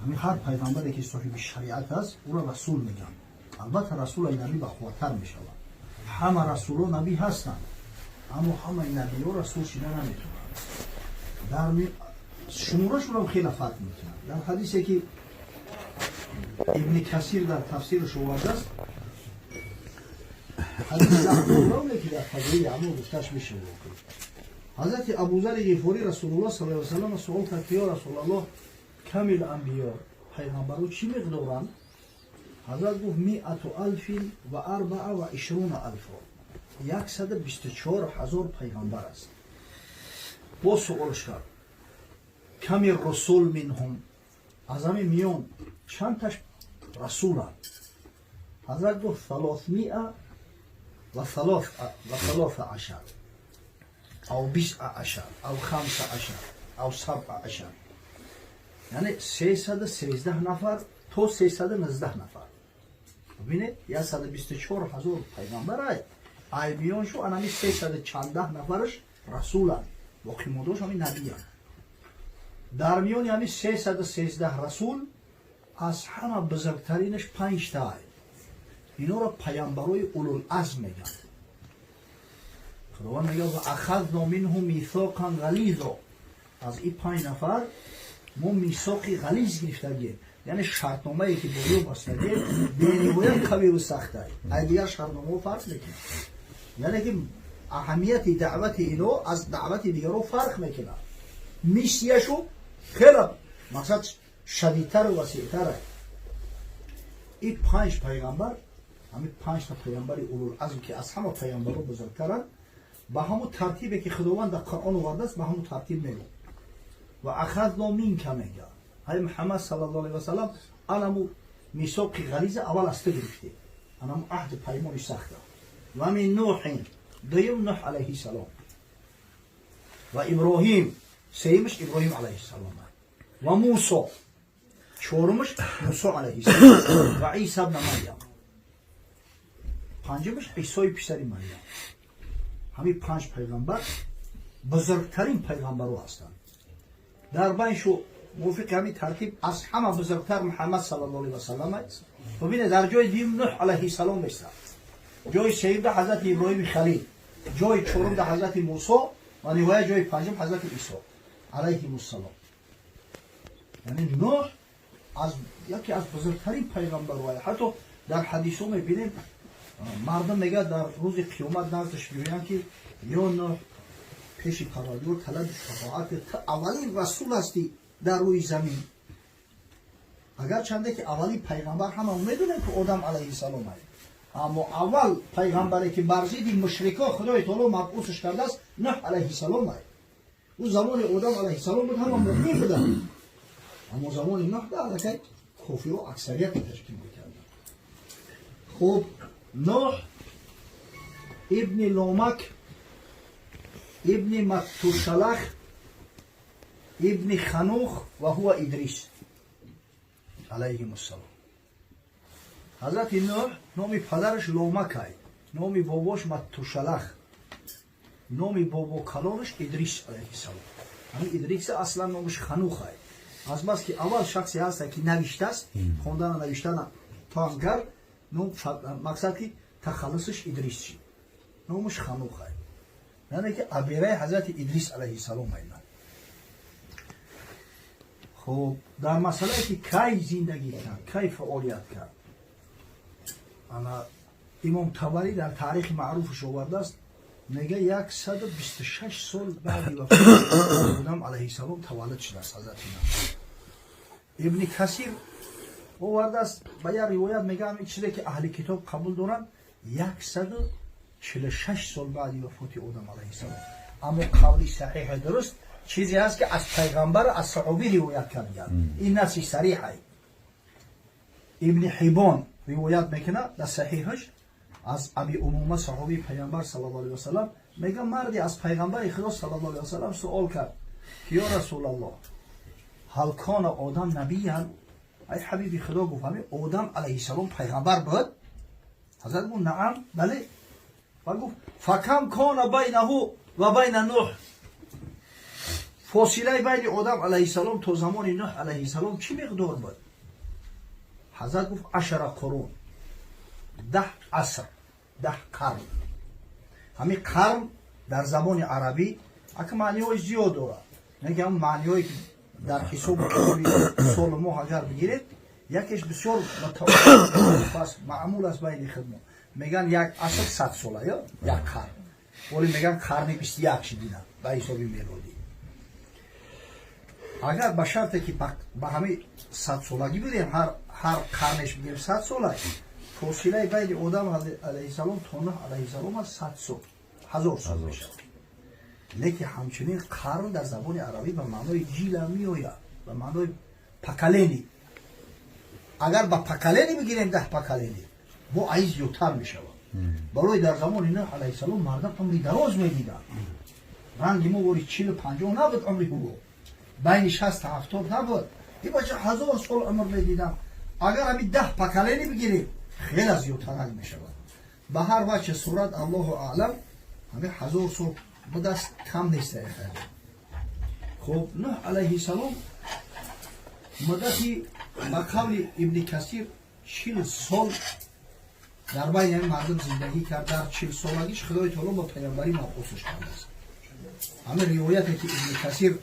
همین هر پیغمبری که صاحب شریعت است او را رسول میگن. البته رسول نبی بخواتر میشود. همه رسولان نبی هستند اما همه نبی ها رسول شده نمیتونند. در شمارشون هم خیلی فرق میکنند. در حدیثی که ابن کثیر در تفسیرش آورده است، حدیث ابوذر که در فضیله عمل گفتش میشه. حضرت ابوذر غفاری رسول الله صلی الله علیه و سلم سوال کرد که یا رسول الله کامل انبیا پیغمبران چی مقدارند؟ حضرت گفت 124,000 124,000 پیغمبر است. با سوالش کرد کمی رسول منهم، از همین میان چند تاش رسولند؟ حضرت گفت 313 او 12 او 15 او 17، یعنی 313 نفر تا 319 نفر. ببینید 124,000 پیغمبر های ایمیان شو انامی 300 چنده نفرش رسول هست، باقی مدوش همی نبی هست. در میان یعنی 313 رسول از همه بزرگترینش 5 تا هست. اینا را پیامبرای اولوالعزم میگن. خداوند میگه و اخذنا منهم میثاقا غلیظا، از این 5 نفر ما میثاقی غلیظ گرفتگیم، یعنی شرطنامه ای که با او بستگیم بینوایت قوی و سخته ای دیگر شرطنامه فرق میکنه. یعنی که اهمیت دعوت اینو از دعوت دیگر رو فرق میکنه. میشیشو خیلی مقصد شدیدتر و وسیعتره. این 5 پیغمبر، همین 5 تا پیغمبر اولوالعزم که از همه پیغمبرها بزرگترند، به همون ترتیبی که خداوند در قرآن آورده است به همون ترتیب میگه. و اخذنا منک میگه های محمد صلی الله علیه و سلم انمو میثاق غلیظ اول است گرفته، انمو عهد پیمان سخته. و من نوح دویم نوح علیه السلام و ابراهیم سیمش ابراهیم علیه السلام و موسی چهارمش موسی علیه السلام و عیسی ابن مریم پنجمش عیسی پسر مریم. همین 5 پیغمبر بزرگترین پیغمبرها هستند. در بینشو موافق همین ترتیب از همه بزرگتر محمد صلی الله علیه و سلم است. ببینید در جای دیم نوح علیه السلام میشه، جای سوم ده حضرت ابراهیم خلیل، جای چهارم ده حضرت موسی و نهایت جای پنجم حضرت عیسی علیه السلام. یعنی نوح از یکی از بزرگترین پیغمبرها. حتی در حدیثو میبینیم مردم میگه در روز قیامت نزدش میگن که یا نوح پیش پروردگار طلب شفاعت، اولین رسول هستی در روی زمین. اگر چنده که اولین پیغمبر همه میدونن که آدم علیه السلام است، اما اول پیغمبری که بر ضد مشرکا خدای تعالی مبعوثش کرده است نوح علیه السلام است. اون زمان آدم علیه السلام بود همه مؤمن بودن، اما زمان نوح ده که کافر و اکثریت تشکیل میکردن. خب نوح ابن لامک ابن متوشلخ ابن خنوخ و هو ادریس علیه السلام. حضرت نوح نام پدرش لامک است، نام باباش متوشلخ، نام بابا کلانش ادریس علیه السلام. همین ادریس اصلا نامش خنوخ است. از بس که اول شخصی هست که نوشته است، خواندن و نوشتن تانگر، مقصد که تخلصش ادریس شد، نامش خنوخ است. یعنی که ابیره حضرت ادریس علیه السلام اینا. خب در مسئله که کی زندگی کرد، کی فعالیت کرد، انا امام طبری در تاریخ معروفش آورده است، میگه 126 سال بعد وفات آدم علیه السلام تولد شده است حضرت ابن کثیر آورده است. به یک روایت میگه این چیزی که اهل کتاب قبول دارن 146 سال بعد وفات آدم علیه السلام. اما قولی صحیح درست چیزی هست که از پیغمبر از صحابی روایت کردن، این نصی صریح است. ابن حبان روایت میکنه در صحیحش از ابی امامه صحابی پیغمبر صلی الله علیه و سلم، میگه مردی از پیغمبر خدا صلی الله علیه و سلم سوال کرد که یا رسول الله هل کان آدم نبی؟ ای حبیبی خدا گفت همین آدم علیه السلام پیغمبر بود؟ حضرت گفت نعم بله. و گفت فکم کان بینه و بین نوح، فاصله بین آدم علیه السلام تا زمان نوح علیه السلام چی مقدار بود؟ حضرت گفت 10 قرون، 10 عصر، 10 قرن. همین قرن در زبان عربی اگه معنی های زیاد داره، نگه هم معنی هایی که در حساب سال ماه اگر بگیرید یکیش بسیار متوسط معمول است بین خدمت. میگن یک عصر 100 ساله یا یک قرن، ولی میگن قرن 21 شدیدن به حساب میلادی. اگر به شرطی که به همه 100 سالگی بودیم هر قرنش بگیریم 100 ساله، فاصله بین آدم علیه السلام تا نوح علیه السلام از 100 سال 1000 سال میشه. لیکن همچنین قرن در زبان عربی به معنای جیل می آید، به معنای پکلینی. اگر با پکلینی بگیریم 10 پکلینی با عیز زیادتر می شود. برای در زمان نوح علیه السلام مردم عمری دراز می دیدن. رنگ ما وری 40 و 50 نبود عمری او، بین 60 تا 70 نبود. این بچه 1000 سال عمر می دیدن. اگر همین 10 پکلینی بگیریم خیلی از زیادتر می شود. به هر وجه صورت الله اعلم همین 1000 سال به دست کم نیست. خب نوح علیه السلام مدتی با قول ابن کثیر 40 سال در بین این مردم زندگی کرد. در 40 سالگیش خدای تعالی با پیامبری مبعوثش کرده است. همه روایتی که ابن کثیر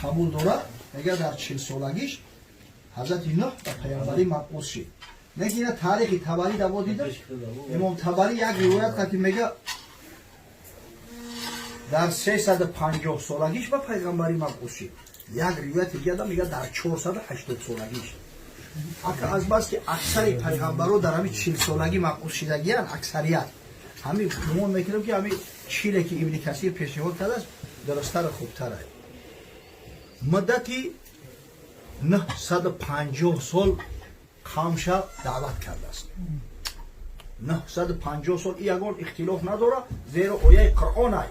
قبول داره میگه در 40 سالگیش حضرت نوح با پیامبری مبعوث شد. نگه اینا تاریخی تبری دوا دیده. امام تبری یک روایت که میگه در 350 سالگیش با پیغمبری مبعوث شد. یک روایت دیگه میگه در 480 سالگیش. اگه از بس که اکثر پیغمبرها در همین 40 سالگی مبعوث شدگیان، اکثریت همین گمان میکنم که همین 40 که ابن کثیر پیشنهاد کرده است درست‌تر و خوب‌تره. مدتی 950 سال قومش دعوت کرده است. 950 سال این یگان اختلاف نداره، زیرا آیه قرآن است.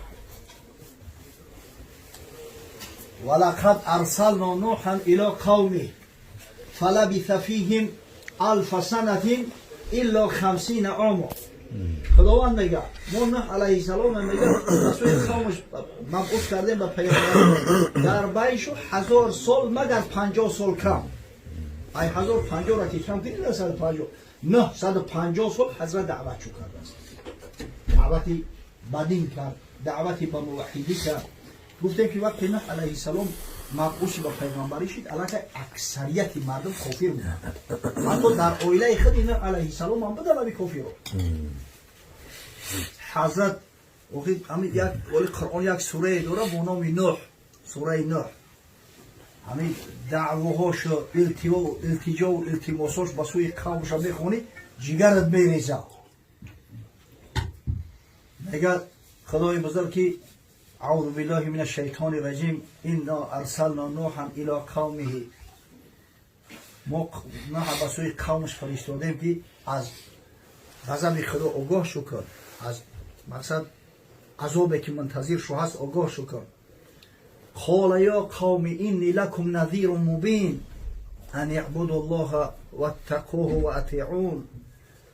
ولقد ارسلنا نوحا الى قومه فلبث فيهم 1000 سنة الا 50 عاما. خداوند میگه ما نوح علیه السلام میگه رسول قومش مبعوث کردیم به پیامبر در بینش 1000 سال مگر 50 سال کم. ای 1050 را که کم کنید 150 950 سال حضرت دعوت شو کرده است. دعوتی بدین کرد، دعوتی به موحدی کرد. گفتیم که وقتی نوح علیه السلام مبعوث به پیغمبری شد علاقه اکثریت مردم کافر بودند. حتی در عائله خود نوح علیه السلام هم بودن ولی کافر بود. حضرت همین یک ولی قرآن یک سوره داره با نام نوح، سوره نوح. همین دعواهاش و التجا و التماساش به سوی قومش میخونی جگرت میریزه. میگه خدای بزرگ که اعوذ بالله من الشیطان الرجیم انا ارسلنا نوحا الى قومه. ما نوح به سوی قومش فرستادیم که از غضب خدا آگاه شو کن، از مقصد عذابی که منتظر شو هست آگاه شو کن. قال یا قوم اینی لکم نذیر مبین ان اعبدوا الله واتقوه واطیعون.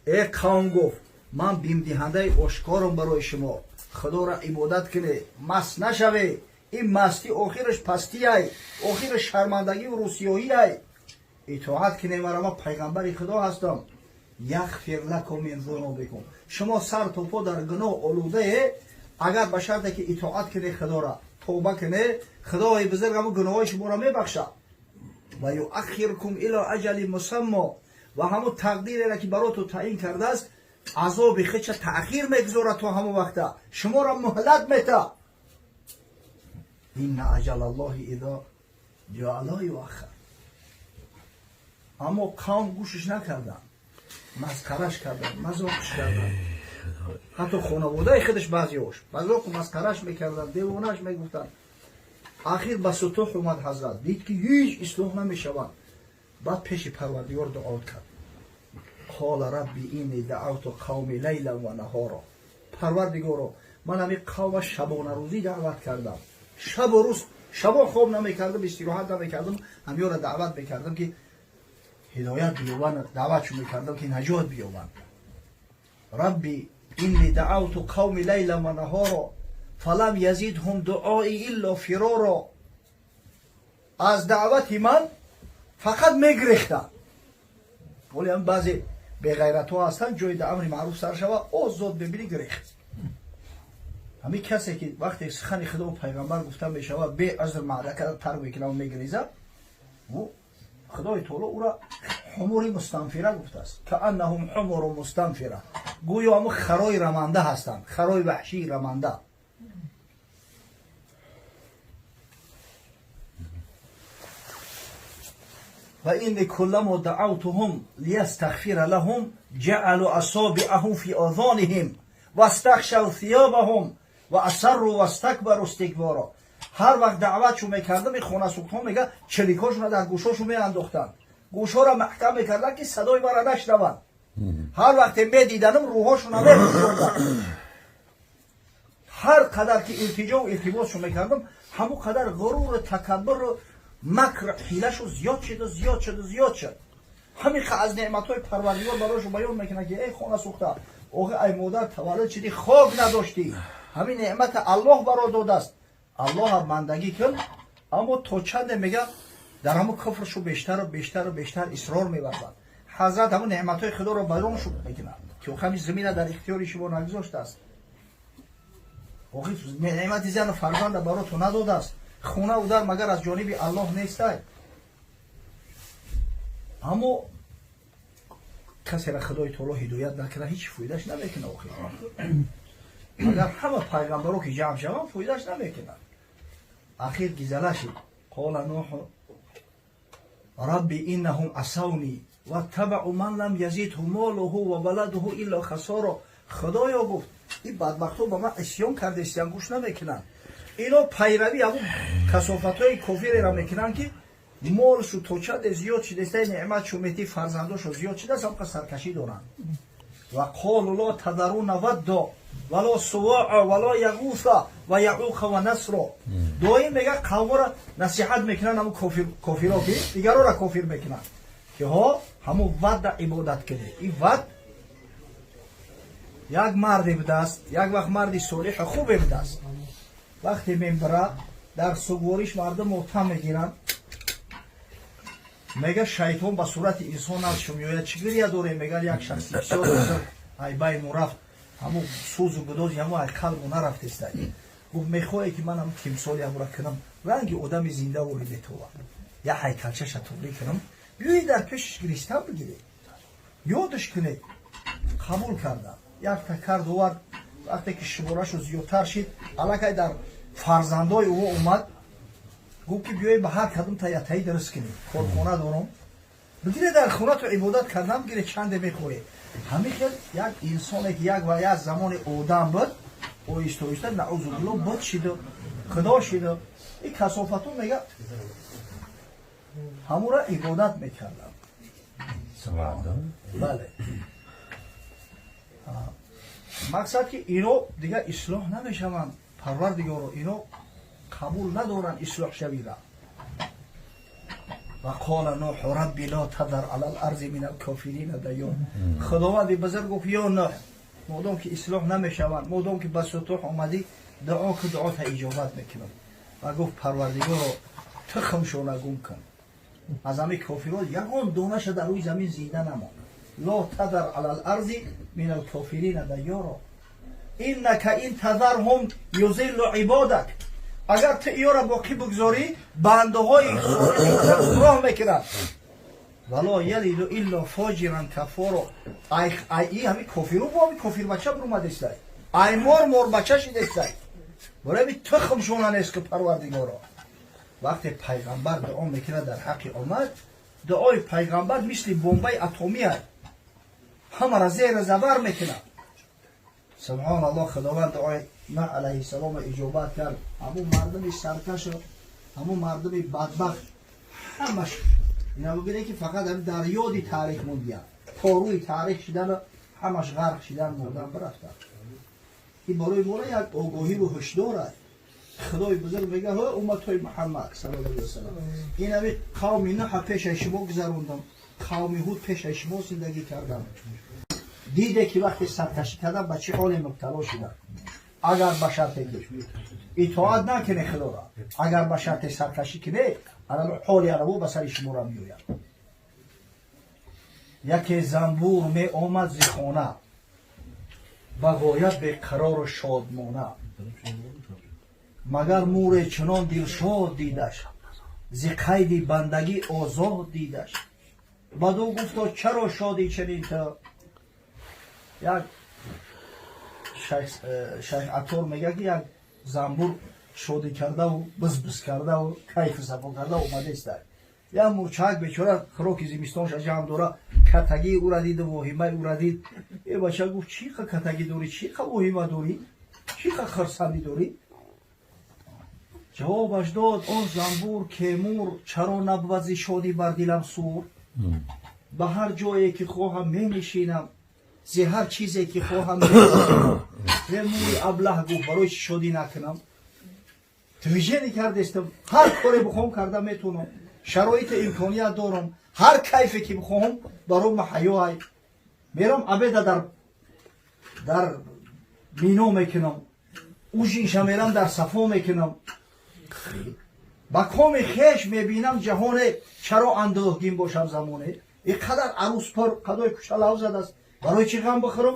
ای قوم گفت من بیم دهنده آشکارم برای شما، خدا را عبادت کنه، مست نشوه. این مستی آخرش پستی ای، آخرش شرمندگی و رسوایی ای. اطاعت کنه، من پیغمبر خدا هستم. یغفر لکم من ذنوبکم. شما سر تا پا در گناه آلوده، اگر به شرطی که اطاعت کنه خدا را، توبه کنه، خدای بزرگ همون گناهای شما را میبخشه. و یؤخرکم الی اجل مسمى. و همون تقدیری را که براتون تعیین کرده است عذاب خودش تأخیر میگذاره تا همون وقتا، شما را مهلت میده. این اجل الله اذا جاء لا یؤخر. اما قوم گوشش نکردن، مسخرش کردن، مذاقش کردن. حتی خانواده خودش بعضیاش مذاق و مسخرش میکردن، دیوانش میگفتن. آخر به سطوح اومد حضرت، دید که هیچ اصلاح نمیشوند. بعد پیش پروردگار دعا کرد. قال ربی اینی دعوت قومی لیلا و نهارا. پروردگارا من همین قوم شبانه روزی دعوت کردم، شب و روز، شبا خواب نمیکردم، استراحت نمیکردم، همیان را دعوت میکردم که هدایت بیابند، دعوتشون میکردم که نجات بیابند. ربی اینی دعوت قومی لیلا و نهارا فلم یزیدهم دعایی الا فرارا. از دعوت من فقط میگریختن. ولی هم بعضی بغیرت ها هستن جای امر معروف سر شوه او زود ببینی گریخت. همین کسی که وقتی سخن خدا و پیغمبر گفته میشوه به عذر معرکه تر میکنه و میگریزه و خدای تعالی او را حمور مستنفره گفته است که انهم حمر مستنفره، گویا همون خرای رمانده هستند، خرای وحشی رمانده. و این کلما دعوتهم لیستغفر لهم جعلوا اصابعهم فی آذانهم واستغشوا ثيابهم و اصروا واستكبروا استکبارا. هر وقت دعوتشو میکردم این خونه سوختان میگه چلیکاشون در گوشاشو میانداختن، گوشا را محکم میکردن که صدای مرا نشنون. هر وقت میدیدنم روحاشون میخوردن. هر قدر که التجا و التباسشو میکردم همون قدر غرور تکبر و مکر حیلهشو زیاد شد. همین که از نعمتهای پروردگار براشو بیان میکنه که ای خونه سوخته اوه ای مادر تولد شدی خواب نداشتی، همین نعمت الله برا داده است. الله هم بندگی کن، اما تو چند میگه در همون کفرشو بیشتر اصرار می‌ورزد. حضرت همون نعمتهای خدا رو بیانشو میکنه که همین زمین در اختیار شما نگذاشته است. نعمت زن و فرزند برای تو نداده است. خونه و در مگر از جانب الله نیسته. اما کسی را خدای تعالی هدایت نکنه هیچ فایدهش نمیکنه. اگر همه پیغمبرو که جمع شوند فایدهش نمیکنه. اخیر گیزله شد قال نوح ربی انهم عصونی و تبعوا من لم یزیده ماله و ولده الا خسارا. خدایا گفت این بدبختو با من عصیان کرده، عصیان گوش نمیکنن. اینا پیروی همون کثافت‌های کفر را میکنن که مالشو تو چند زیاد شده، نعمت شومیتی فرزنداشو زیاد شده، هم سرکشی دارن. و قال لا تذرون ودا ولا سواع ولا یغوث و یعوق و نصر. دائم میگه قوم را نصیحت میکنن، همون کافرها که دیگران را کافر میکنن که ها همون ود عبادت کنه. این ود یک مردی بوده است، یک وقت مردی صالح خوبی بوده است. وقتی میبره در سوگواریش مردم محتم میگیرن، میگه شیطان به صورت انسان از شمیاید چگریه داره، میگه یک شخصی بسیار بزرگ ای بای مرفت همون سوز و گداز همون ای قلب و نرفت است. گفت میخواهی که من هم تمثالی هم را کنم رنگ آدم زنده و به تو یا هیکلچه شطوری کنم، بیایی در پیشش گریستن بگیری یادش کنه. قبول کردم. یک تکرد ورد وقتی که شمارش زیادتر شد علاقه در فرزندای او اومد، گفت که بیایی به هر کدوم تایی درست کنی، کارخانه دارم بگیره در خونه تو عبادت کردم بگیره چنده میخوری. همین که یک انسانی که یک و یک زمان آدم بود او ایسته نعوذ بالله بد شده خدا شده. این کثافتون میگه همون را عبادت میکردم. بله مقصد که اینو دیگه اصلاح نمیشوند، پروردگار اینو قبول ندارن اصلاح شوی را. و قال نوح ربی لا تذر علی الارض من الکافرین دیار. خداوند بزرگ گفت یا نوح مادام که اصلاح نمیشوند، مادام که به سطوح آمدی دعا که دعا تا اجابت میکنم. و گفت پروردگار تخمشون گم کن، از همه کافران یگان دانش در روی زمین زنده نمان. لا تذر علی الارض من الکافرین دیارا اینک این تذرهم یضل عبادک. اگر تو اینا را باقی بگذاری بنده های گمراه میکنن. ولا یلد الا فاجرا کفارا. ای همین کافرو با همین کافر بچه برومده است، ای مار بچه شده است. برای همین تخم شونن است که پروردگارا وقتی پیغمبر دعا میکنه در حق آمد، دعای پیغمبر مثل بمبای اتمی است، همه را زیر زبر میکنه. سبحان الله خداوند دعای نوح علیه السلام اجابت کرد. همون مردم سرکش، همون مردم بدبخت همش اینا بگیره که فقط در یادی تاریخ موندیان، پاروی تاریخ شدن همش غرق شدن مردن برفتن. این بالای یک آگاهی و هشدار است. خدای بزرگ میگه امتهای محمد صلی الله علیه و سلم این همه قوم نوح پیش شما گذروندم، قوم هود پیش شما زندگی کردم، دیده که وقتی سرکشی کردن به چه حال مبتلا شدن. اگر به شرط اطاعت نکنه خدا را، اگر به شرط سرکشی کنه الان حالی عربو بسر شما میوید. یکی زنبور می آمد ز خانه بغایت به قرار و شادمانه، مگر مور چنان دلشاد دیدش ز قید بندگی آزاد دیدش. بدو گفتا چرا شادی چنین تو؟ یک شیخ عطار میگه که یک زنبور شادی کرده و بز کرده و کیف صفا کرده اومده است. یا مورچک بیچاره خروک زمستانش جمع دوره کتگی او را دید و واهمه او را دید. ای بچه گفت چی کتگی دوری، چی واهمه دوری، چی خرسندی دوری؟ جوابش داد آن زنبور که مور چرا نبود ز شادی بر دلم سور. به هر جایی که خواهم می نشینم، ز هر چیزی که خواهم می نشینم. و موری ابله گفت برای شادی نکنم. تویژه کرده استم هر کاری بخوام کرده میتونم، شرایط امکانیت دارم، هر کیفی که بخوام برام حیای میرم عبیده در مینا میکنم، اوشینش میرم در صفا میکنم. با کام خیش میبینم جهان چرا اندوهگین باشم زمانه. اینقدر عروس پر قدای کشلاو زده است، برای چی غم بخورم؟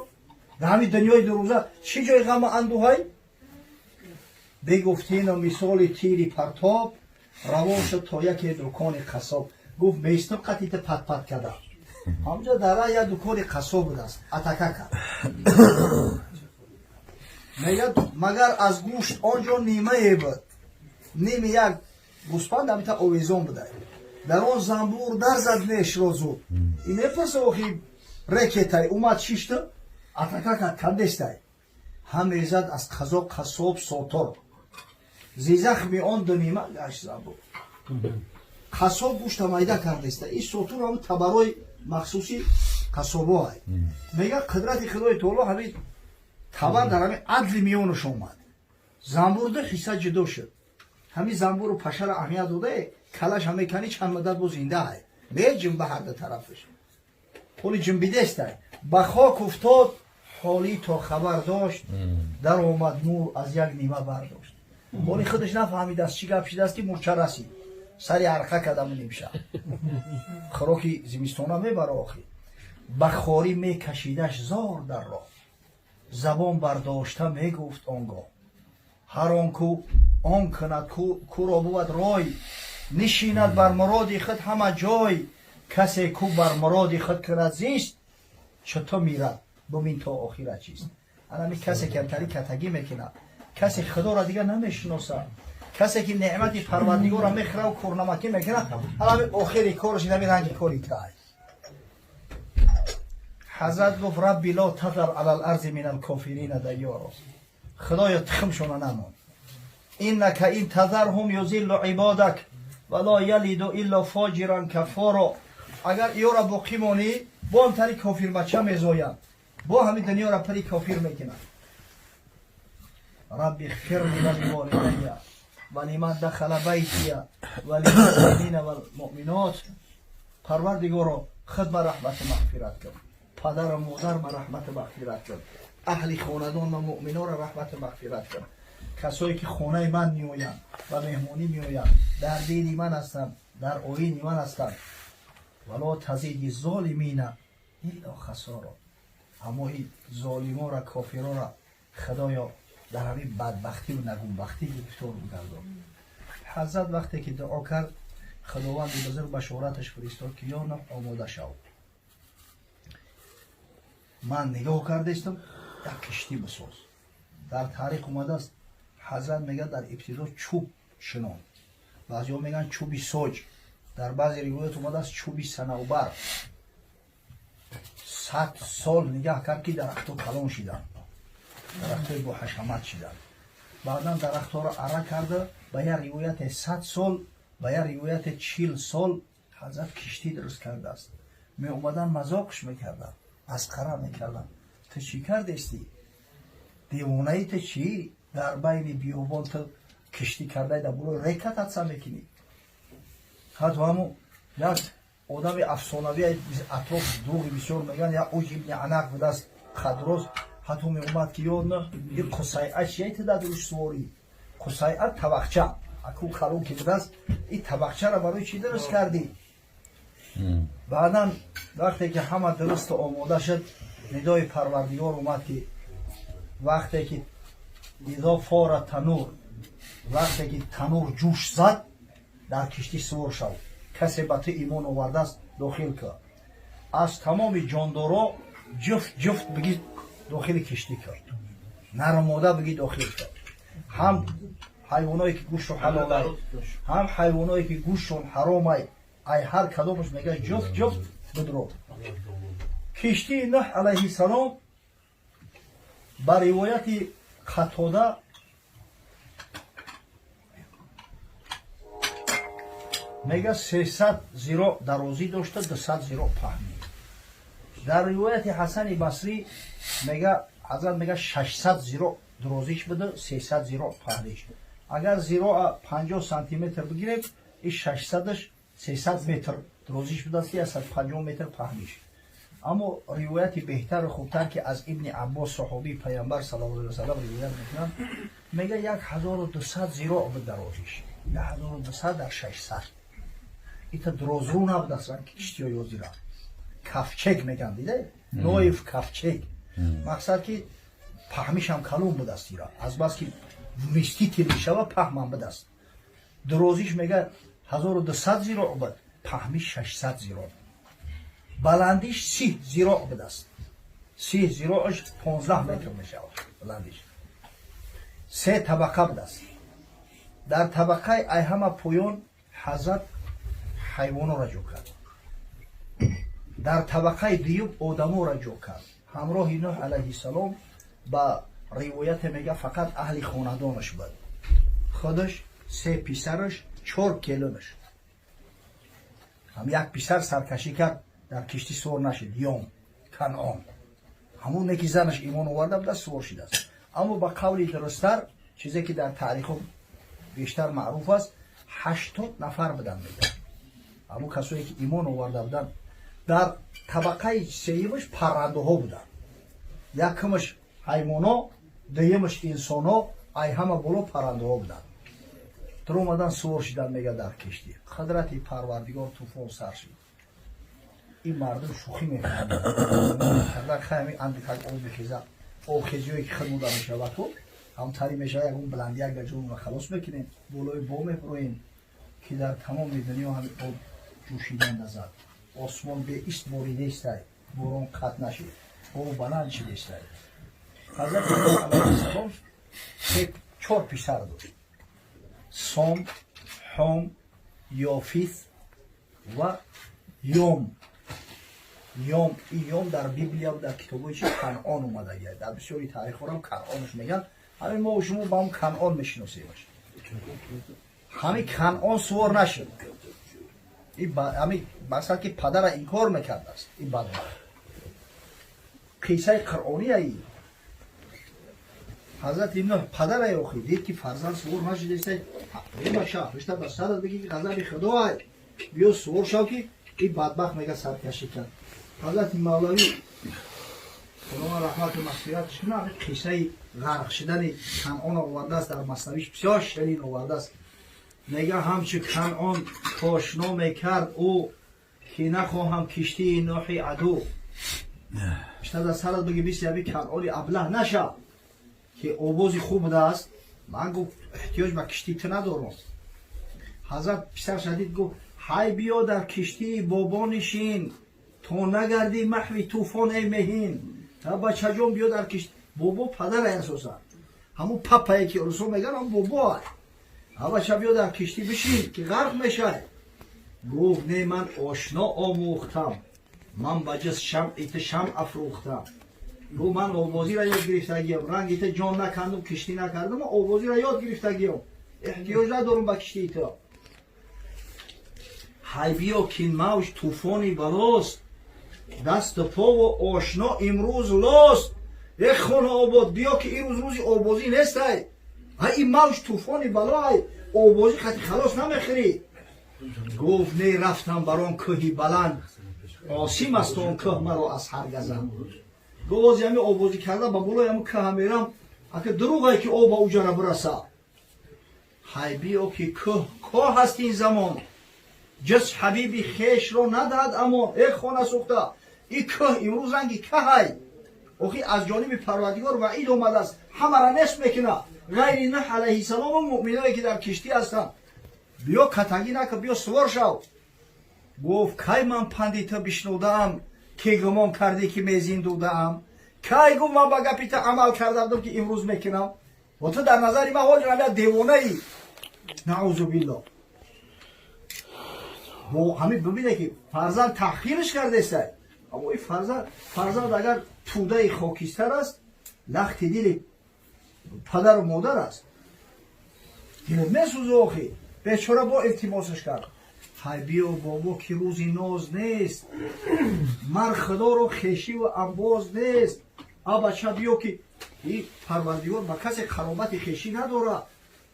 در همین دنیای دو روزه چی جای غم و اندوهای؟ بگفتین مثال تیری پرتاب روان شد تا یکی دکان قصاب. گفت میستم قطیت پت کرده. همجا در یک دکان قصاب بود است، اتکه کرد. مگر از گوشت آنجا نیمه بود، نیمه یک گوسپند همیتا آویزان بوده. در آن زنبور در زد نیش را زود. این نفس آخی رکتای اومد شیشتا اتکه کرد کندستای. هم زد از قضا قصاب ساتر زیزخمی آن دو نیمه گشت زنبور. قصاب گوشت مایده کردسته. این ساتر هم تبرای مخصوصی قصابا های. میگه قدرت خدای تعالی همین تبر در همین عدل میانش اومد. زنبور دو حصه جدا شد. همین زنبور رو پشر اهمیت داده، کلش همه کنی چند مدت با زنده های. می جنبه هر دو طرفش. حالی جنبیده است. با خاک افتاد، حالی تا خبر داشت، در اومد نور از یک نیمه برداشت. حالی خودش نفهمید از چی گپ شده است که مورچه رسید. سری عرقه کدم نمیشه. خروکی زمستانه میبره آخی. بخاری میکشیدش زار در راه. زبان برداشته میگفت آنگاه. هر آنکو آن کند کو را بود رای. نشیند بر مراد خود همه جای. کسی کو بر مراد خود کند زیست، چطور میرد ببین تا آخرت چیست. الان کسی که امتری کتگی میکنه، کسی خدا را دیگه نمیشناسه، کسی که نعمت پروردگار را میخره و کورنمکی میکنه، الان آخری کارش نمی رنگی کاری کرد. حضرت گفت ربی لا تذر علی الارض من الکافرین دیارا. خدایا تخمشون نمون. اینک این تذرهم یضل عبادک ولا یلد الا فاجرا کفارا. اگر ایو را باقی مانی با هم تری کافر بچه میزوین، با همین دنیا را پری کافر میکنن. رب اغفر لی ولوالدی ولمن دخل بیتی وللمؤمنین والمؤمنات. پروردگارا خود ما رحمت مغفرت کن، پدر و مادر ما رحمت مغفرت کن، اهل خاندان و مؤمنان را رحمت مغفرت کن. کسایی که خانه من میآیند و مهمانی میآیند در دین من هستند، در آیین من هستند. ولا تزید الظالمین الا خسارا. اما این ظالمان را کافران را خدایا در همین بدبختی و نگونبختی گرفتار بگردان. حضرت وقتی که دعا کرد خداوند بزرگ بشارتش فرستاد که یا نه آماده شو. من نگاه کردم یک کشتی بساز. در تاریخ اومده است حضرت میگه در ابتدا چوب شنان، بعضیا میگن چوبی سوج، در بعضی روایت اومده است چوبی صنوبر. 100 سال نگاه کرد که درختها کلان شدن، درختهای با حشمت شدن. بعدا درختها را اره کرده، به یک روایت 100 سال، به یک روایت 40 سال حضرت کشتی درست کرده است. می اومدن مذاقش میکردن، مسخره میکردن. تو چی کردستی؟ دیوانه ای تو چی؟ در بین بیابان تو کشتی کرده در برو ریکت حدثه میکنی. حتی همون یک آدم افسانوی اطراف دوغی بسیار میگن یا اوج ابن عنق بوده است خدروز. حتی می اومد که یاد نه این قصیعه چیه تو در روش سواری؟ قصیعه توقچه اکو خلو که بدست این طبقچه را برای چی درست کردی؟ بعدا وقتی که همه درست آماده شد ندای پروردگار اومد که وقتی که اذا فار تنور، وقتی که تنور جوش زد در کشتی سوار شد. کسی به تو ایمان آورده است داخل کرد. از تمام جاندارا جفت بگی داخل کشتی کرد، نرماده بگی داخل کرد. هم حیوانایی که گوشت حلال هم حیوانایی که گوشتشون حرام ای هر کدومش میگه جفت بدرو. کشتی نوح علیه السلام با روایت قتاده میگه 300 زیرا درازی داشته، 200 زیرا پهنی. در روایت حسن بصری میگه حضرت میگه 600 زیرا درازیش بده، 300 زیرا پهنیش. اگر زیرا 50 سانتی متر بگیریم این 600ش 300 متر درازیش بده، 350 متر پهنیش. اما روایت بهتر و خوبتر که از ابن عباس صحابی پیامبر صلی الله علیه و سلم روایت میکنن میگه 1200 زیرا به درازیش، 1200 در 600. ایتا درازرو نبود اصلا کشتی ها یازی را کفچک میگن دیده، نویف کفچک. مقصد که پهمیش هم کلون بود است را، از بس که میستی تیر میشوه پهم هم بود است. درازیش میگه 1200 زیرا بود، پهمیش 600 زیرا، بلندیش 30 زیرا بود است. 30 زیراش 15 متر میشوه بلندیش. 3 طبقه بود است. در طبقه ای همه پویان حضرت حیوان را جو کرد. در طبقه دیوب آدم را جو کرد. همراه نوح علیه السلام با روایت میگه فقط اهل خاندانش بود. خودش 3 پسرش 4 کلونش. هم یک پسر سرکشی کرد در کشتی سور نشد، یوم کنعان. همون که زنش ایمان آورده بود سور شده است. اما با قولی درستر چیزی که در تاریخ بیشتر معروف است 80 نفر بودن میگه. اما کسایی که ایمان آورده بودن در طبقه سیمش پرنده ها بودن، یکمش حیوانا، دویمش انسانا، ای همه بالا پرنده ها بودن. در اومدن سوار شدن میگه در کشتی. قدرت پروردگار طوفان سر شد. این مردم شوخی میکنن خیلی اندکک آب بخیزن، آخیزی هایی که خدمو در میشود تو هم تری میشه اون بلندی یک گجون رو خلاص بکنیم بالای بام برویم که در تمام دنیا همین آب جوشیدن نزد. آسمان به ایست باریده ایسته، باران قطع نشد، آب بلند شده ایسته. حضرت علیه السلام 4 پسر داشت، سام، حام، یافیث و یوم. یوم در بیبلیا و در کتابایش کنعان اومده گه. در بسیاری تاریخ هم کنعانش میگن. همین ما و شما با هم کنعان میشناسیمش. همین کنعان سوار نشد. همین مثلا که پدر این کار میکرد است. این بدبخت قصه قرآنی ای حضرت نوح پدر ای آخی دید که فرزند سوار نشد است. این شاه رشته به سرت بگی که غضب خدا ای بیا سوار شو که این بدبخت میگه سرکشی کرد. حضرت مولوی خدا رحمت و مغفرتش کنه قصه غرق شدن کنعان آورده است، در مثنویش بسیار شیرین آورده است. میگه همچه کنعان آشنا میکرد او که نخواهم کشتی نوح عدو. بیشتر در سرت بگی بیست یابی کنعانی ابله نشه که آوازی خوب بوده است. من گفت احتیاج به کشتی تو ندارم. حضرت پسر شدید گفت های بیا در کشتی بابا نشین تا نگردی محوی طوفان ای مهین. تا بچه جان بیا در کشتی. بابا پدر اساسا همون پپایی که رسول میگن هم بابا ها بچه بیا در کشتی بشین که غرق میشه. گفت نه من آشنا آموختم، من بجز شمع ایت شمع افروختم. گفت من آوازی را یاد گرفتگیم، رنگ ایت جان نکندم کشتی نکردم، آوازی را یاد گرفتگیم، احتیاج ندارم به کشتی ایتا. های بیا که این موج طوفانی براست، دست پا و آشنا امروز لاست. یک خانه آباد بیا که این روزی آبازی نیست. این موج طوفانی بلای آبازی خطی خلاص نمیخری. گفت نه رفتم بران کهی بلند، آسیم است اون که مرا از هرگزم. گفت یمی آبازی کرده با بلای همون که میرم اگه دروغ که آب اوجا را برسه. های بیو که که هست این زمان جس حبیبی خیش رو نداد اما ای خانه سوخته این که امروز رنگی که های اوخی از جانب پروردگار وعید اومده است همه را نصف میکنه غیر نوح علیه السلام و مؤمنایی که در کشتی هستند بیا کتنگی نکن بیا سوار شو گفت کی من پندیتا بشنودم که گمان کردی که میزین دودم کی گفت من با گپیت عمل کردم که امروز میکنم و تو در نظر من حال جنبه دیوانه ای نعوذ بالله و همین ببینه که فرزند تحقیرش کرده است اما این فرزند اگر توده خاکستر است لخت دل پدر و مادر است دل میسوزه آخی بیچاره با التماسش کرد های بیا بابا که روزی ناز نیست مر خدا رو خیشی و انباز نیست بچه بیا که این پروردگار با کسی قرابت خیشی نداره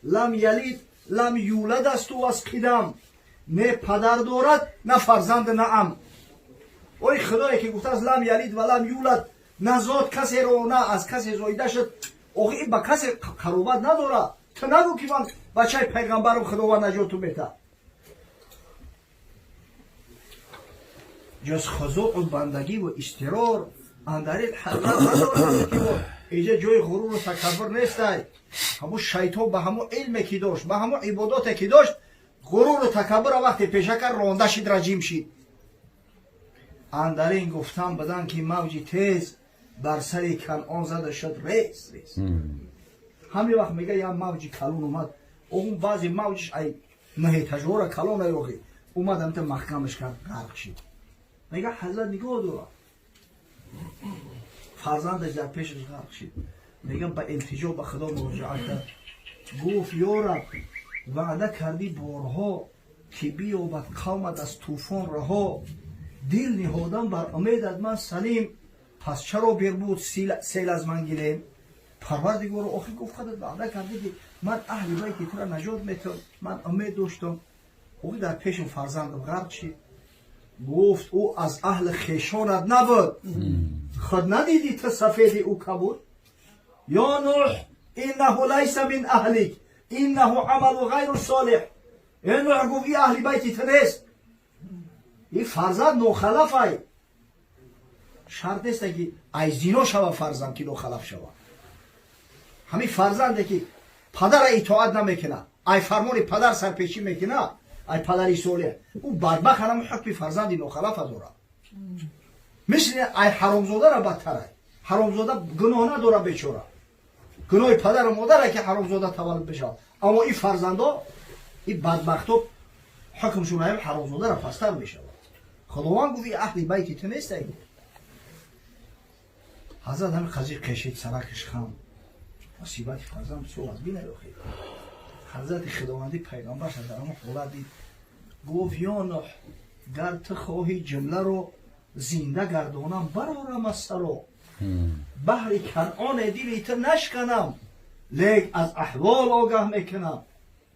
لم یلید لم یولد است و از قدم نه پدر دارد نه فرزند نه ام اوی خدایی که گفته از لم یلید و لم یولد نه زاد کسی رو نه از کسی زایده شد اوه این با کسی قرابت نداره تو نگو که من بچه پیغمبرم خدا و نجاتو میده جز خضوع و بندگی و استرار اندرین حضرت نداره که اینجا جای غرور و تکبر نیست همون شیطان به همون علمی که داشت به همون عباداتی که داشت غرور و تکبر وقتی پیشه کرد رانده شد رجیم شد اندرین گفتم بدن که موجی تیز بر سر کنعان زده شد ریز همین وقت میگه یا موجی کلون اومد اون بعضی موجش ای نهی تجوره کلون ایوخی اومد همت محکمش کرد غرق شد میگه حضرت نگاه داره فرزندش در پیشش غرق شد میگه با التجا به خدا مراجعه کرد گفت یا رب وعده کردی بارها که بیابد قومت از طوفان رها دل نهادم بر امیدت من سلیم پس چرا بربود سیل از من گلیم پروردگار آخی گفت خودت وعده کردی که من اهل بیت تو را نجات میتم من امید داشتم او در پیش فرزندم غرق شد گفت او از اهل خیشانت نبود خود ندیدی تو سفیدی او که بود یا نوح اینه لیس من اهلیک اینه عمل غیر صالح این نوح گفت این اهل بیتی تو نیست این فرزند نوخلف ای شرط نیست که ای زینا شوه فرزند که نوخلف شوه همین فرزنده که پدر اطاعت نمیکنه ای فرمان پدر سرپیچی میکنه ای پدری صالح او بدبخت هم حکم فرزندی نوخلف داره مثل ای حرامزاده را بدتر ای حرامزاده گناه نداره بیچاره گناه پدر و مادر که حرامزاده تولد بشه اما این فرزندا این بدبختا حکمشون هم حرامزاده را پستر میشه خداوند گفت اهل بیت تو نیست ای حضرت همین قضیه کشید سرکش خم مصیبت فرزند صحبت بینه خیلی حضرت خداوندی پیغمبر شد در همون حالت دید گفت یا نوح گر تو خواهی جمله رو زنده گردانم برارم از سرو بحر کنعان دیلی تو نشکنم لیک از احوال آگه میکنم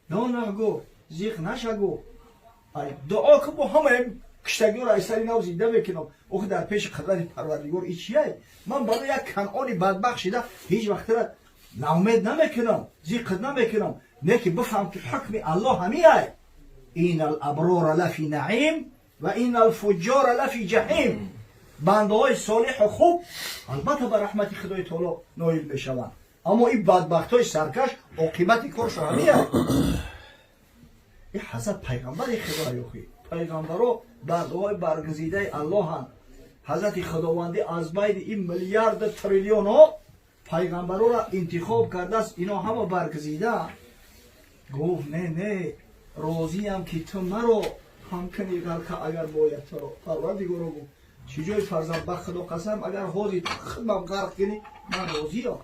یا نوح گو زیخ نشگو دعا که با همه کشتگی را ایساری نو زنده میکنم او در پیش قدرت پروردگار ای چیه من برای یک کنعانی بدبخت شده هیچ وقت را ناامید نمیکنم زیخ نمیکنم نه که بفهم که حکم الله همیه این الابرار لفی نعیم و این الفجار لفی جهیم بنده های صالح و خوب البته به رحمت خدای تعالی نایل میشوند اما این بدبخت های سرکش عاقبت کارش همیه این حضرت پیغمبر خدای پیغمبرها بنده های برگزیده الله هم حضرت خداوندی از بین این میلیارد تریلیون ها پیغمبرها را انتخاب کرده است اینا همه برگزیده گفت نه راضی هم که تو مرا همکنی که اگر باید تو را پروردگار گفت چجای فرزند به خدا قسم اگر حاضی خدمم غرق کنی من راضی هم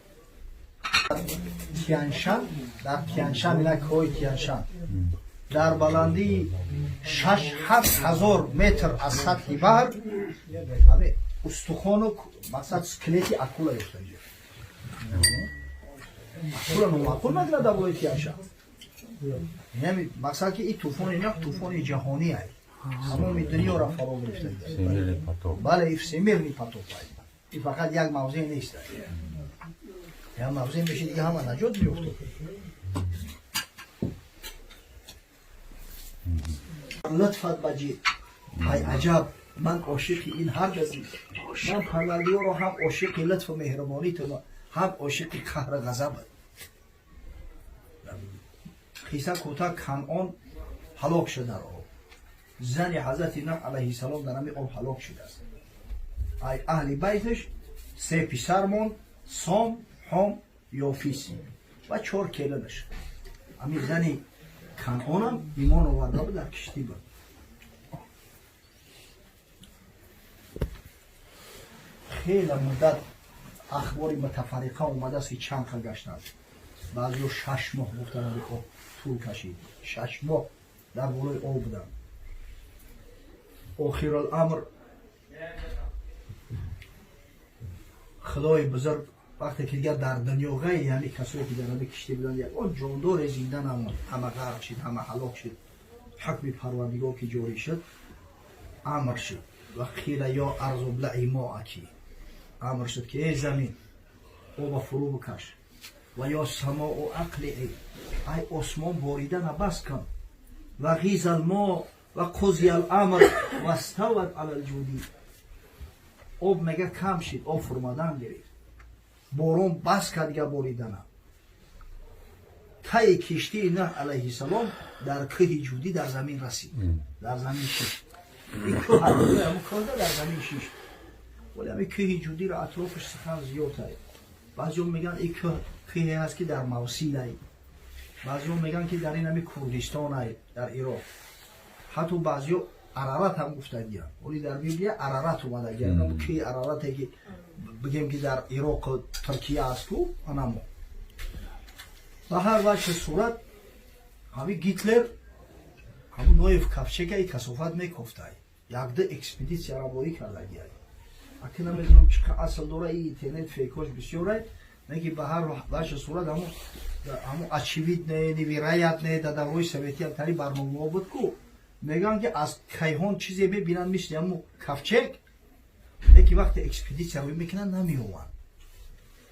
تیانشن در تیانشن اینک های تیانشن در بلندی 6-7 هزار متر از سطح بحر استخوان و مثلا سکلتی اکولا یفته اینجا اکولا نماکول نگیره در بلای تیانشن یعنی مثلا که این طوفان اینجا طوفان جهانی هست همون دنیا را فرا گرفته بله این سمیرنی پاتوپ این فقط یک موضع نیست یک موضع میشه دیگه همه نجات بیفته لطفت بجی ای عجب من عاشق این هر دزی من پروردگار رو هم عاشق لطف و مهربانی تو هم عاشق قهر غضب قصه کوتاه کنعان هلاک شد در آب زن حضرت نوح علیه السلام در همین آب هلاک شده است ای اهل بیتش سه پسر موند سام حام یافیس و 4 کلنش همین زن کنعان هم ایمان آورده بود در کشتی بود خیلی مدت اخباری متفرقه اومده است که چند خل گشتند بعضی 6 ماه گفتن آب طول کشید 6 ماه در بالای آب بودن آخر الامر خدای بزرگ وقتی که دیگر در دنیا غیر یعنی کسایی که در همه کشتی بودن یک اون جاندار زنده نموند همه غرق شد همه هلاک شد حکم پروردگار که جاری شد امر شد و خیل یا ارض ابلعی ماءکی امر شد که ای زمین آب فرو بکش و یا سماع و اقلعی ای آسمان باریدن بس کن و غیز الماء و قضی الامر و استوت علی الجودی آب مگه کم شد آب فرمادن گرفت بارون بس کرد دیگه باریدن تای کشتی نوح علیه السلام در کوه جودی در زمین رسید در زمین شد این کوه همون کرده در زمین شد ولی همین کوه جودی را اطرافش سخن زیاد هست بعضی هم میگن این کوه هست که در موصل هست بعضی هم میگن که در این همین کردستان هست در عراق حتی بعضی عرارت هم گفته گیرن ولی در بیبلی عرارت اومده گیرن اما که عرارت که بگیم که در عراق و ترکیه هست کو انمو به هر وجه صورت همین گیتلر همون نویف کفچه که کسافت میکفته یک ده اکسپیدیسیا را بایی کرده گیرن اکنه میدونم چه اصل داره این اینترنت فیکاش بسیاره میگه به هر وجه صورت همون اچیوید نه نیویرایت نه در دورای سویتی هم تری برنامه بود کو میگن که از کیهان چیزی ببینن میشه همون کفچک که وقتی اکسپیدیسیا روی میکنن نمیوان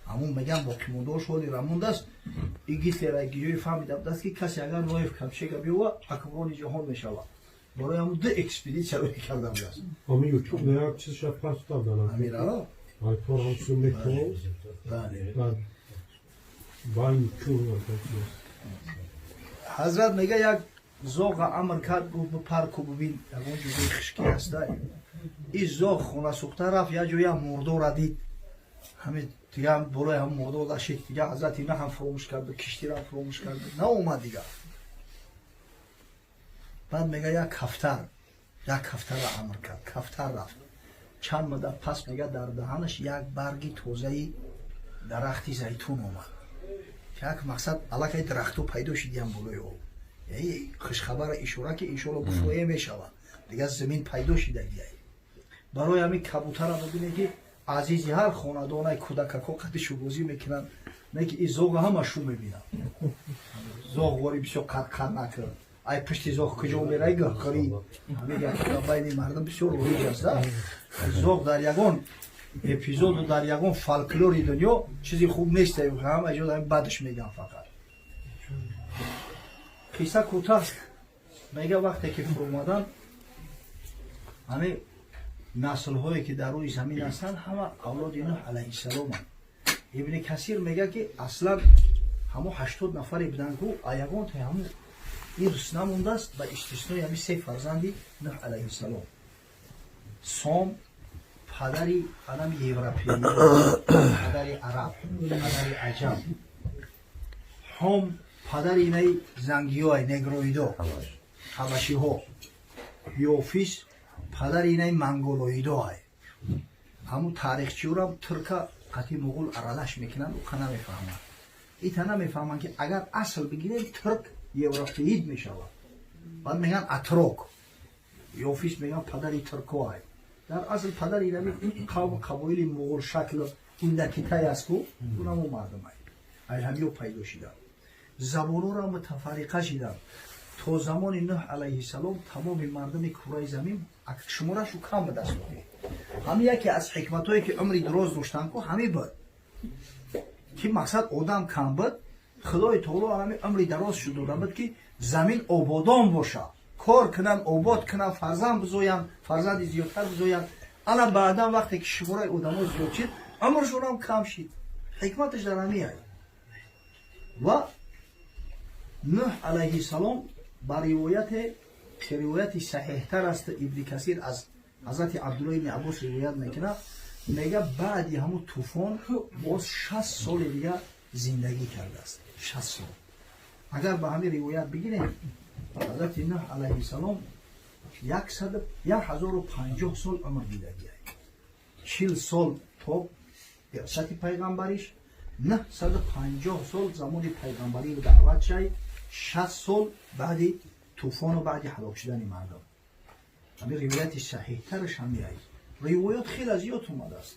همون میگن با کموندار شدی رمونده است این گیتلر گیوی فهمیده است که کسی اگر نویف کفچک بیوه حکمران جهان میشود برای همون ده اکسپیدیسیا روی کرده بود است همین یوتیوب نه چیز شب پس دادن همین را آیفون هم سومی کنه بله با یوتیوب حضرت میگه یک زاغ امر کرد گفت بپر کو ببین اون جوری خشکی هست این زاغ خونه سوخته رفت یه جوی مردار را دید همین دیگه هم برای هم مردار داشت دیگه حضرت اینا هم فراموش کرد کشتی را فراموش کرد نه اومد دیگه بعد میگه یک کفتر را امر کرد کفتر رفت چند مدت پس میگه در دهنش یک برگی تازه درختی زیتون اومد که یک مقصد علاقه درختو پیدا شد هم بالای او یعنی خوشخبر اشاره که انشاءالله بفرویه میشود دیگه زمین پیدا شده دیگه برای همین کبوتر را ببینه که عزیزی هر خاندانه کودککا قدشو بازی میکنن نه که این زاغ همه شو میبینن زاغ واری بسیار قد نکرد ای پشت زاغ کجا میره گه کاری همین یک بین مردم بسیار رویج است زاغ در یگان اپیزود و در یگان فالکلوری دنیا چیزی خوب نیست همه اجازه همین بدش میگن فقط قصه کوتاه میگه وقتی که فرمودن همه نسل هایی که در روی زمین هستند همه اولاد نوح علیه السلام هستند ابن کثیر میگه که اصلا همه 80 نفری بودن که ایگان تا همه ارث نمونده است به استثنای همین 3 فرزندی نوح علیه السلام سام پدری آدم یوروپیایی پدری عرب پدری عجم حام پدری اینای زنگی های نگرویدو حبشی ها یوفیس پدر اینای منگولویدو های همون تاریخچی رو هم ترکا قطعی مغول ارالش میکنن و کنه میفهمن ایتا نمیفهمن که اگر اصل بگیریم ترک یوروپیید میشود بعد میگن اتروک یوفیس میگن پدری ترکو های در اصل پدر اینمی قوم قبایل مغول شکل این دکیتای است که اونم اون مردم های همیو پیدا شدن زبانو را متفرقه شدن تا زمان نوح علیه السلام تمام مردم کره زمین شمارشو کم به دست آورد همین یکی از حکمتایی که عمری دراز داشتن که همین بود که مقصد آدم کم بود خدای تعالی همین عمری دراز شد داده بود که زمین آبادان باشه کار کنن، آباد کنن، فرزند بزوین، فرزند زیادتر بزوین. الان بعدا وقتی که شماره آدم‌ها زیاد شد، عمرشون هم کم شد. حکمتش در همین است. و نوح علیه السلام با روایت صحیح تر است ابن کثیر از حضرت عبدالله بن عباس روایت میکنه، میگه بعدی همون طوفان باز 60 سال دیگه زندگی کرده است. 60 سال. اگر به همین روایت بگیریم حضرت نوح علیه السلام 1050 سال عمر دیدگی است. 40 سال تا بعثت پیغمبریش، 950 سال زمان پیغمبری و دعوت شد، 60 سال بعد طوفان و بعد هلاک شدن مردم. همین روایت صحیح ترش هم میاد. روایات خیلی زیاد اومده است.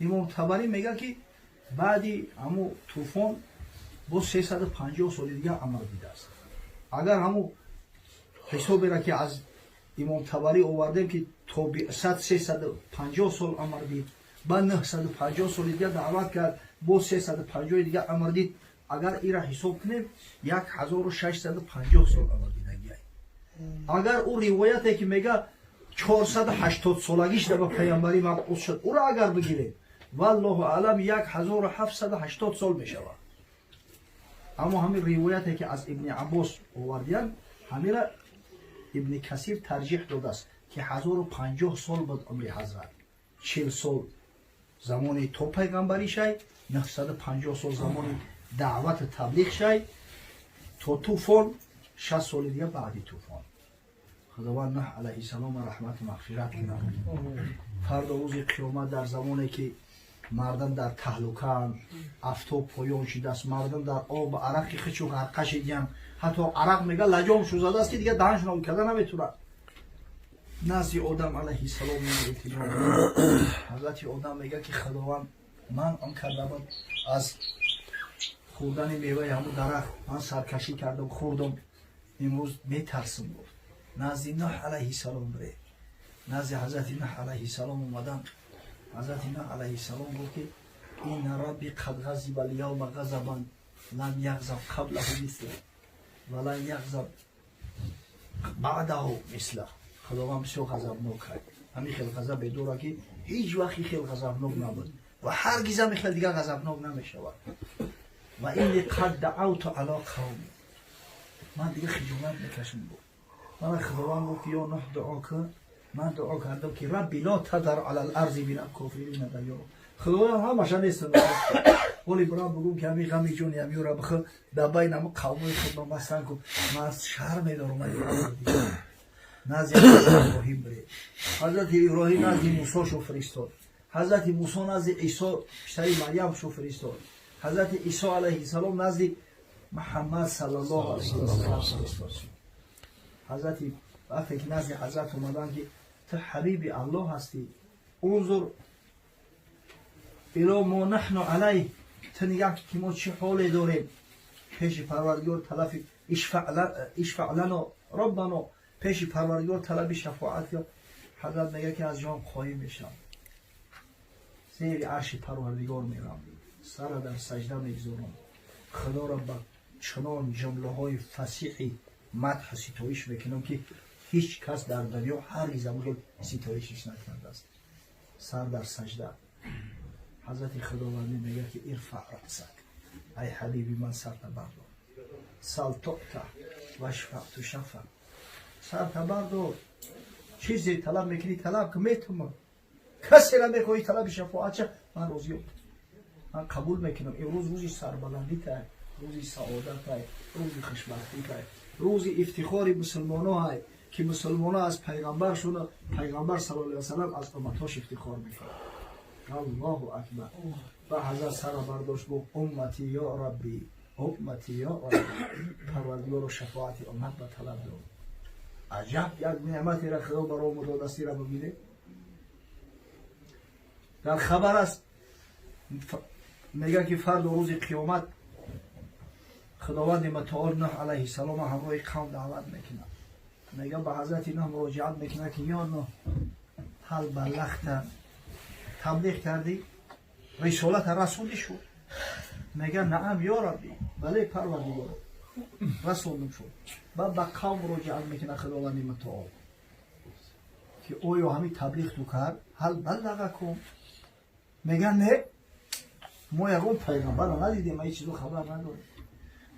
امام طبری میگه که بعدی همو طوفان با 350 سال دیگه عمر دیده است. اگر همو حساب را که از امام طبری آوردیم که تا بعثت 350 سال عمر دید، بعد 950 سال دیگه دعوت کرد، با 350 دیگه عمر دید، اگر این را حساب کنیم 1650 سال عمر دیدگی است. اگر او روایتی که میگه 480 سالگیش در پیامبری مبعوث شد، او را اگر بگیریم والله اعلم 1780 سال میشود. اما همین روایتی که از ابن عباس آوردیم، همین را ابن کثیر ترجیح داده است که 1050 سال بود عمر حضرت، 40 سال زمان تو پیغمبری شد، 950 سال زمان دعوت تبلیغ شد، تا طوفان 60 سال دیگه بعدی طوفان. خداوند نوح علیه السلام رحمت و مغفرت کنه. فردا روز قیامت در زمانی که مردم در تهلکه، آفتاب پایان شده است، مردم در آب عرق خچ و غرقه شدن، حتی عرق میگه لجام شو زده است که دیگه دهنشون رو کردن نمیتونه. نزد آدم علیه السلام میگه، حضرت آدم میگه که خداوند من آن کرده بود از خوردن میوه همون درخت من سرکشی کردم خوردم، امروز میترسم بود. نزد نوح علیه السلام بره، نزد حضرت نوح علیه السلام اومدن. حضرت نوح علیه السلام گفت که این ربی قد غضب الیوم غضبا لم یغضب قبله مثله ولن یغضب بعده مثله. خداوند بسیار غضبناک است. همین خیلی غضب دوره که هیچ وقت خیلی غضبناک نبود و هرگز هم خیلی دیگه غضبناک نمیشود. و این قد دعوت علی قومی، من دیگه خجالت میکشم بود. من خداوند گفت یا نوح دعا کن، من دعا کردم که ربی لا تذر علی الارض من الکافرین دیارا. خداوند همش نیستم، ولی برام بگم که همین غمی جون همیو را بخو در بین هم قوم خود مثلا کو من از شهر میدارم. من نزد ابراهیم بره، حضرت ابراهیم نزد موسی شو فرستاد، حضرت موسی نزد عیسی پسر مریم شو فرستاد، حضرت عیسی علیه السلام نزد محمد صلی الله علیه و سلم. حضرت وقتی که نزد حضرت اومدن که تو حبیب الله هستی، انظر الی ما نحن علیه، تو نگاه که ما چه حالی داریم پیش پروردگار، طلب اشفع لنا ربنا، پیش پروردگار طلب شفاعت. یا حضرت میگه که از جام خواهی میشم، زیر عرش پروردگار میرم، سر در سجده میگذارم، خدا را با چنان جمله های فصیحی مدح ستایش میکنم که هیچ کس در دنیا هرگز هم ستایشش نکرده است. سر در سجده حضرت خداوندی میگه که ارفع رأسک، ای حبیبی من سر بردار، سل تعطى و اشفع تشفع. سر بردار، چیزی طلب میکنی طلب که میتونم، کسی را میخوایی طلب شفاعت چه من راضیم، من قبول میکنم. امروز روزی سربلندی تای، روزی سعادت تای، روزی خوشبختی تای، روزی افتخار مسلمان ها های که مسلمان ها از پیغمبرشون، پیغمبر صلی الله علیه و سلم از امتاش افتخار میکنه. الله اکبر. و حضرت سر برداشت گفت امتی یا ربی، امتی یا ربی، پروردگار و شفاعت امت به طلب دارم. عجب یک نعمتی را خدا برای مدادستی را ببینه. در خبر است میگه که فرد روز قیامت خداوند متعال نوح علیه السلام همراه قوم دعوت میکنه، میگه به حضرت نوح مراجعت میکنه که یا نوح هل بلغت، تبلیغ کردی، رسالت رسولی شد؟ میگه نعم یا ربی، بله پروردگار. رسول شد بعد با قوم مراجعه میکنه خداوند متعال که اویا همین تبلیغ تو کرد هل بلغکم میگن نه ما یکم پیغمبر رو ندیدیم ما این چیزو خبر نداریم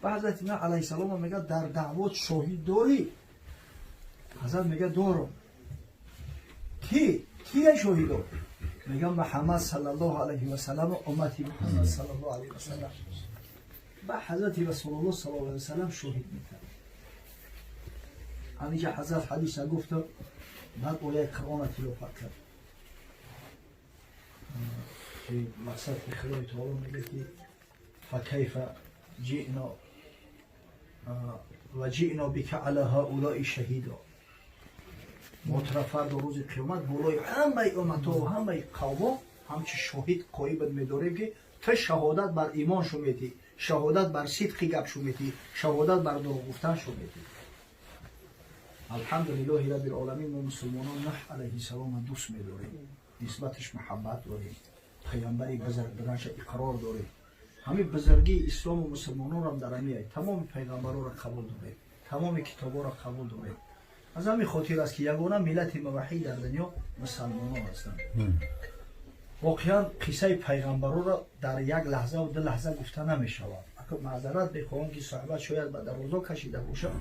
و حضرت اینا علیه السلام میگه در دعوت شاهد داری حضرت میگه دارم کی شاهد داری میگه محمد صلی الله علیه و سلم امتی محمد صلی الله علیه و سلم و حضرت رسول الله صلی الله علیه و سلم شاهد میکنه همینجا حضرت حدیث گفت بعد اولای قرآن تلاوت کرد که مقصد که خدای تعالی میگه که فکیف جئنا و جئنا بک علی هؤلاء شهیدا مترفر در روز قیامت بالای همه امتها و همه قوما همچه شاهد قایب میداریم که تو شهادت بر ایمان شو میدی شهادت بر صدق گپ شو میدی شهادت بر دروغ گفتن شو میدی الحمدلله رب العالمین ما مسلمانان نوح علیه السلام دوست میداریم نسبتش محبت داریم پیامبری بزرگ بودنش اقرار داریم همین بزرگی اسلام و مسلمانان را در امیه تمام پیغمبران را قبول داریم تمام کتابا را قبول داریم از همین خاطر است که یگانه ملت موحد در دنیا مسلمانان هستند واقعا قصه پیغمبران را در یک لحظه و 2 لحظه گفته نمی شود اگر معذرت بخواهم که صحبت شاید به درازا کشیده باشد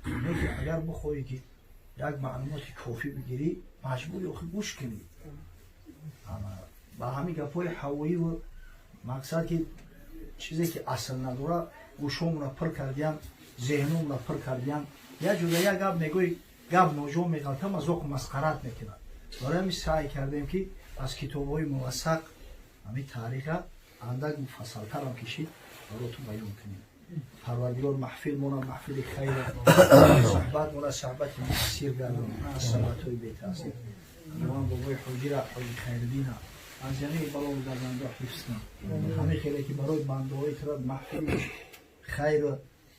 لیکن اگر بخواهی که یک معلومات کافی بگیری مجبوری آخه گوش کنی با همین گپای هوایی و مقصد که چیزی که اصل نداره گوشم را پر کردیم ذهنم را پر کردیم یا جدا یک گپ میگوی گپ ناجور میگلتم از اوق مسخرت میکنن برای همین سعی کردیم که از کتاب‌های موثق همین تاریخ اندک مفصل‌تر هم کشید براتون بیان کنیم پروردگار محفل مون محفل خیر صحبت مون صحبت مؤثر گردون از صحبت‌های بی تاثیر جوان بابای حجی را حجی خیردین از جمعی بلا در بنده حفظ کن همه خیلی که برای بنده های ترد محفل خیر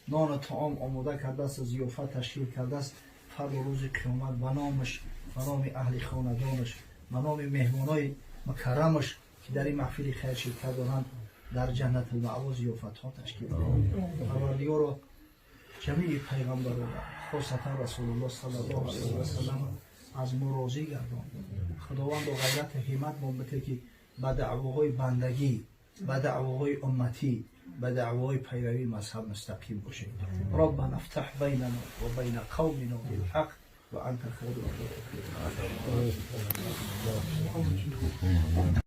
نان طعام آماده کرده است ضیافت تشکیل کرده است فرد روز قیامت به نامش به نام اهل خاندانش به نام مهمانای مکرمش که در این محفل خیر شرکت دارند در جنت المأوا ضیافت ها تشکیل دادند پروردگار را جمیع پیغمبران خاصتا رسول الله صلی الله علیه و سلم از ما راضی گردان خداوند و غیرت همت ما بده که به دعواهای بندگی به دعواهای امتی به دعواهای پیروی مذهب مستقیم باشیم ربنا افتح بیننا و بین قومنا بالحق و انت خیر الراحمین